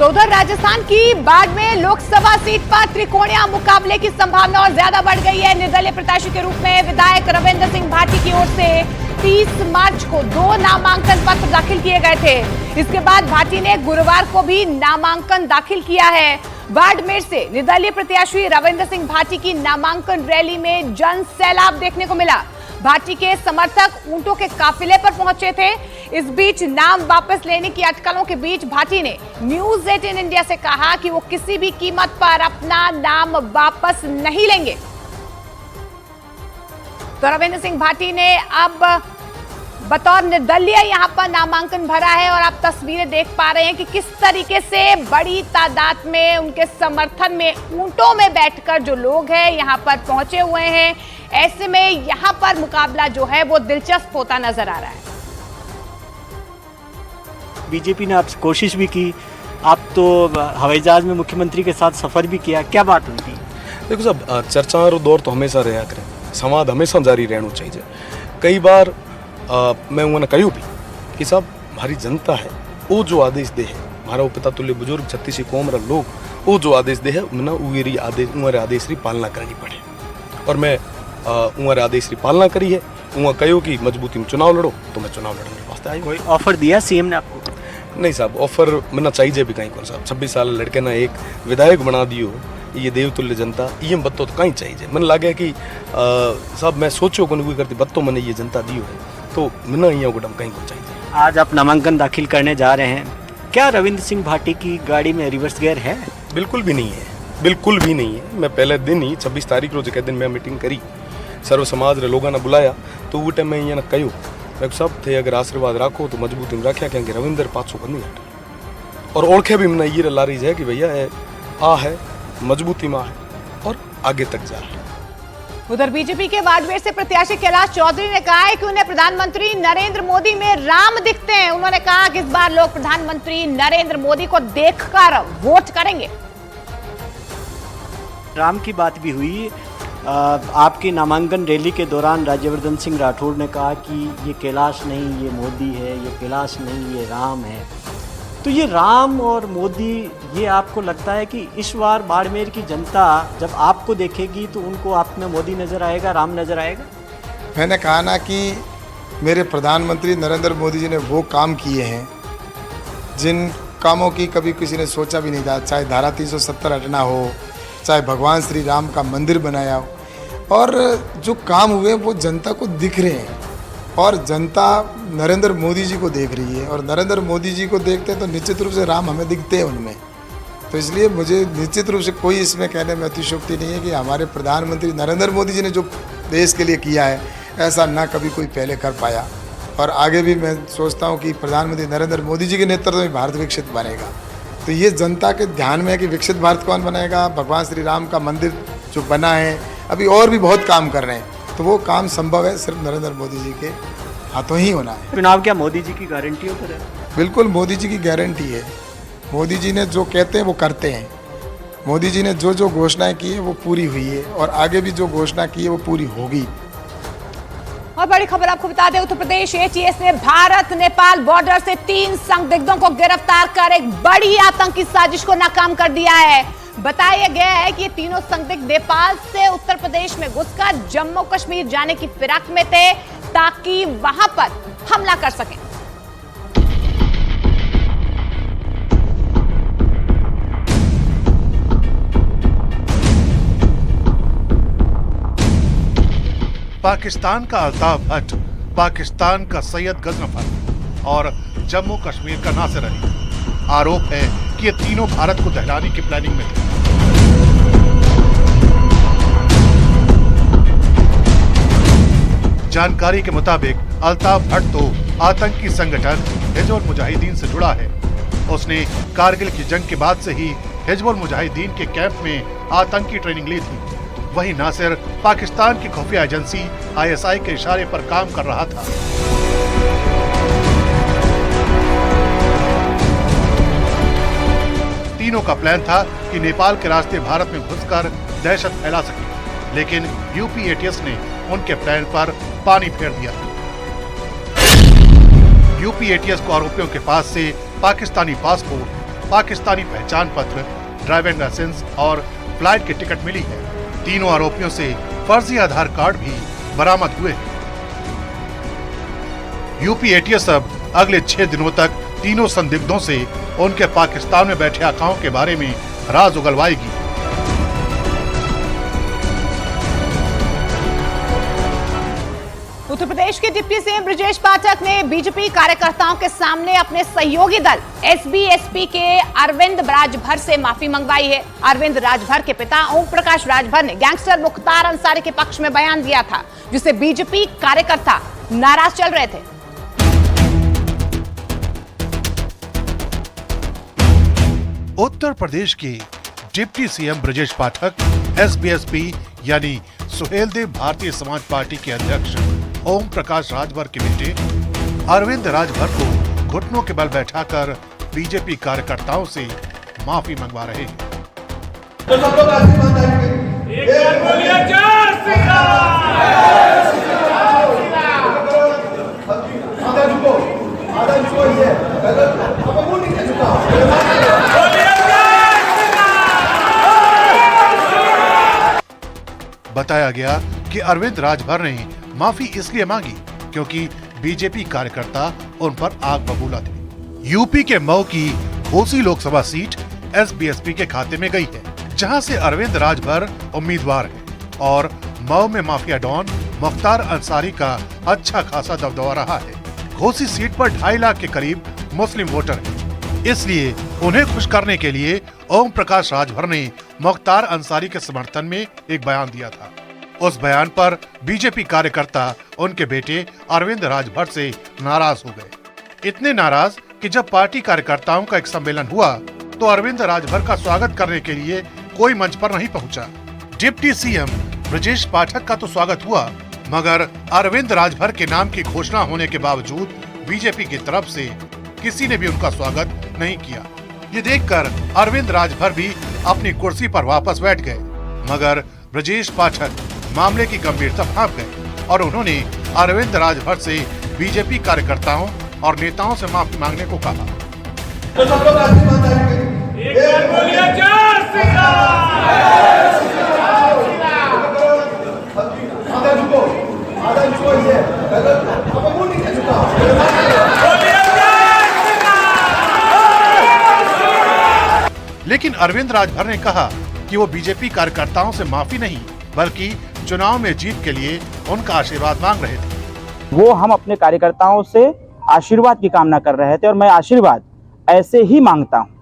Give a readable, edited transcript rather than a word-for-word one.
तो उधर राजस्थान की बाड़मेर लोकसभा सीट पर त्रिकोणीय मुकाबले की संभावना और ज्यादा बढ़ गई है। निर्दलीय प्रत्याशी के रूप में विधायक रविंद्र सिंह भाटी की ओर से 30 मार्च को 2 नामांकन पत्र दाखिल किए गए थे। इसके बाद भाटी ने गुरुवार को भी नामांकन दाखिल किया है। बाड़मेर से निर्दलीय प्रत्याशी रविंद्र सिंह भाटी की नामांकन रैली में जन सैलाब देखने को मिला। भाटी के समर्थक ऊंटों के काफिले पर पहुंचे थे। इस बीच नाम वापस लेने की अटकलों के बीच भाटी ने न्यूज 18 इंडिया से कहा कि वो किसी भी कीमत पर अपना नाम वापस नहीं लेंगे। तो रविंद्र सिंह भाटी ने अब बतौर निर्दलीय यहां पर नामांकन भरा है और आप तस्वीरें देख पा रहे हैं कि किस तरीके से बड़ी तादाद में उनके समर्थन में ऊंटों में बैठकर जो लोग हैं यहां पर पहुंचे हुए हैं। ऐसे में यहां पर मुकाबला जो है वो दिलचस्प होता नजर आ रहा है। बीजेपी ने आपसे कोशिश भी की, आप तो हवाई जहाज में मुख्यमंत्री के साथ सफर भी किया, क्या बात हुई थी? देखो साहब, चर्चा और दौर तो हमेशा रहा करें, संवाद हमेशा जारी रहना चाहिए। कई बार मैं उन्होंने कहूँ भी कि साहब हमारी जनता है वो जो आदेश दे है, हमारा पिता तुल्य बुजुर्ग छत्तीसी कौम लोग वो जो आदेश दे है उन्हें उंगरे आदेश की पालना करनी पड़े। और मैं उंगरे आदेश की पालना करी है। उन्हें कहूँ कि मजबूती में चुनाव लड़ो, तो मैं चुनाव लड़ने वास्ते आई। कोई ऑफर दिया सीएम ने आपको? नहीं साहब, ऑफर मैंने चाहिए भी कहीं कौन साहब, 26 साल लड़के ना एक विधायक बना दियो, ये देवतुल्य जनता ये बत्तो तो कहीं चाहिए। मन लगे कि साहब मैं सोचो को नहीं करती बत्तो मैंने ये जनता दियो है, तो मैंने ये गुडम कहीं को चाहिए। आज आप नामांकन दाखिल करने जा रहे हैं, क्या रविंद्र सिंह भाटी की गाड़ी में रिवर्स गियर है? बिल्कुल भी नहीं है, बिल्कुल भी नहीं है। मैं पहले दिन ही 26 तारीख रोज के दिन मैं मीटिंग करी, सर्व समाज रे लोगों ने बुलाया, तो वो टाइम में ये कहूँ मैं सब थे अगर आशीर्वाद राखो तो मजबूती में रखा क्योंकि रविंद्र 500 बंदी हटे और ओळखे भी मैंने ये ला रही है कि भैया है मजबूती में है और आगे तक जा है। उधर बीजेपी के बाड़मेर से प्रत्याशी कैलाश चौधरी ने कहा है कि उन्हें प्रधानमंत्री नरेंद्र मोदी में राम दिखते हैं। उन्होंने कहा कि इस बार लोग प्रधानमंत्री नरेंद्र मोदी को देखकर वोट करेंगे। राम की बात भी हुई। आपकी नामांकन रैली के दौरान राज्यवर्धन सिंह राठौड़ ने कहा कि ये कैलाश नहीं ये मोदी है, ये कैलाश नहीं ये राम है। तो ये राम और मोदी, ये आपको लगता है कि इस बार बाड़मेर की जनता जब आपको देखेगी तो उनको आप में मोदी नज़र आएगा, राम नज़र आएगा? मैंने कहा ना कि मेरे प्रधानमंत्री नरेंद्र मोदी जी ने वो काम किए हैं जिन कामों की कभी किसी ने सोचा भी नहीं था। चाहे धारा 370 हटना हो, चाहे भगवान श्री राम का मंदिर बनाया हो, और जो काम हुए वो जनता को दिख रहे हैं और जनता नरेंद्र मोदी जी को देख रही है और नरेंद्र मोदी जी को देखते हैं तो निश्चित रूप से राम हमें दिखते हैं उनमें। तो इसलिए मुझे निश्चित रूप से कोई इसमें कहने में अतिशयोक्ति नहीं है कि हमारे प्रधानमंत्री नरेंद्र मोदी जी ने जो देश के लिए किया है ऐसा ना कभी कोई पहले कर पाया और आगे भी मैं सोचता हूँ कि प्रधानमंत्री नरेंद्र मोदी जी के नेतृत्व में भारत विकसित बनेगा। तो ये जनता के ध्यान में है कि विकसित भारत कौन बनाएगा। भगवान श्री राम का मंदिर जो बना है, अभी और भी बहुत काम कर रहे हैं, तो वो काम संभव है सिर्फ नरेंद्र मोदी जी के हाथों ही होना है। चुनाव क्या मोदी जी की गारंटियों पर है? बिल्कुल मोदी जी की गारंटी है। मोदी जी ने जो कहते हैं वो करते हैं। मोदी जी ने जो जो घोषणाएं की है वो पूरी हुई है और आगे भी जो घोषणा की है वो पूरी होगी। और बड़ी खबर आपको बता दें, उत्तर प्रदेश एटीएस ने भारत नेपाल बॉर्डर से 3 संदिग्धों को गिरफ्तार कर एक बड़ी आतंकी साजिश को नाकाम कर दिया है। बताया गया है कि ये तीनों संदिग्ध नेपाल से उत्तर प्रदेश में घुसकर जम्मू कश्मीर जाने की फिराक में थे ताकि वहां पर हमला कर सकें। पाकिस्तान का अल्ताफ भट्ट, पाकिस्तान का सैयद गजनफर और जम्मू कश्मीर का नासिर अली। आरोप है कि ये तीनों भारत को दहलाने की प्लानिंग में थे। जानकारी के मुताबिक अल्ताफ भट्ट तो आतंकी संगठन हिजबुल मुजाहिदीन से जुड़ा है। उसने कारगिल की जंग के बाद से ही हिजबुल मुजाहिदीन के कैंप में आतंकी ट्रेनिंग ली थी। वहीं नासिर पाकिस्तान की खुफिया एजेंसी ISI के इशारे पर काम कर रहा था। तीनों का प्लान था कि नेपाल के रास्ते भारत में घुसकर दहशत फैला सके, लेकिन यूपी ATS ने उनके प्लान पर पानी फेर दिया। यूपी ATS को आरोपियों के पास से पाकिस्तानी पासपोर्ट, पाकिस्तानी पहचान पत्र, ड्राइविंग लाइसेंस और फ्लाइट की टिकट मिली है। तीनों आरोपियों से फर्जी आधार कार्ड भी बरामद हुए हैं। यूपी एटीएस अब अगले 6 दिनों तक तीनों संदिग्धों से उनके पाकिस्तान में बैठे आकाओं के बारे में राज उगलवाएगी। उत्तर प्रदेश के डिप्टी सीएम ब्रजेश पाठक ने बीजेपी कार्यकर्ताओं के सामने अपने सहयोगी दल एसबीएसपी के अरविंद राजभर से माफी मंगवाई है। अरविंद राजभर के पिता ओम प्रकाश राजभर ने गैंगस्टर मुख्तार अंसारी के पक्ष में बयान दिया था, जिससे बीजेपी कार्यकर्ता नाराज चल रहे थे। उत्तर प्रदेश के deputy CM Brajesh Pathak SBSP यानी सुहेलदेव भारतीय समाज पार्टी के अध्यक्ष ओम प्रकाश राजभर के बेटे अरविंद राजभर को घुटनों के बल बैठाकर बीजेपी कार्यकर्ताओं से माफी मंगवा रहे हैं। तो सब लोग आशीर्वाद देंगे। एक बार बोलिए जय श्री राम। आधा झुको इसे। अब मुंह नीचे झुकाओ। बोलिए जय श्री राम। बताया गया कि अरविंद राजभर ने माफी इसलिए मांगी क्योंकि बीजेपी कार्यकर्ता उन पर आग बबूला थे। यूपी के मऊ की घोसी लोकसभा सीट एसबीएसपी के खाते में गई है, जहां से अरविंद राजभर उम्मीदवार हैं और मऊ में माफिया डॉन मुख्तार अंसारी का अच्छा खासा दबदबा रहा है। घोसी सीट पर 2.5 लाख के करीब मुस्लिम वोटर हैं। इसलिए उन्हें खुश करने के लिए ओम प्रकाश राजभर ने मुख्तार अंसारी के समर्थन में एक बयान दिया था। उस बयान पर बीजेपी कार्यकर्ता उनके बेटे अरविंद राजभर से नाराज हो गए। इतने नाराज कि जब पार्टी कार्यकर्ताओं का एक सम्मेलन हुआ तो अरविंद राजभर का स्वागत करने के लिए कोई मंच पर नहीं पहुंचा। डिप्टी सीएम ब्रजेश पाठक का तो स्वागत हुआ, मगर अरविंद राजभर के नाम की घोषणा होने के बावजूद बीजेपी की तरफ से किसी ने भी उनका स्वागत नहीं किया। ये देखकर अरविंद राजभर भी अपनी कुर्सी पर वापस बैठ गए, मगर ब्रजेश पाठक मामले की गंभीरता भांप गए और उन्होंने अरविंद राजभर से बीजेपी कार्यकर्ताओं और नेताओं से माफी मांगने को कहा। तो सब लोग आशीर्वाद देंगे। एक बार बोलिए जय श्री राम। आधा झुको इसे। अब मुंह नीचे झुकाओ। बोलिए जय श्री राम। लेकिन अरविंद राजभर ने कहा कि वो बीजेपी कार्यकर्ताओं से माफी नहीं बल्कि चुनाव में जीत के लिए उनका आशीर्वाद मांग रहे थे। वो हम अपने कार्यकर्ताओं से आशीर्वाद की कामना कर रहे थे और मैं आशीर्वाद ऐसे ही मांगता हूं।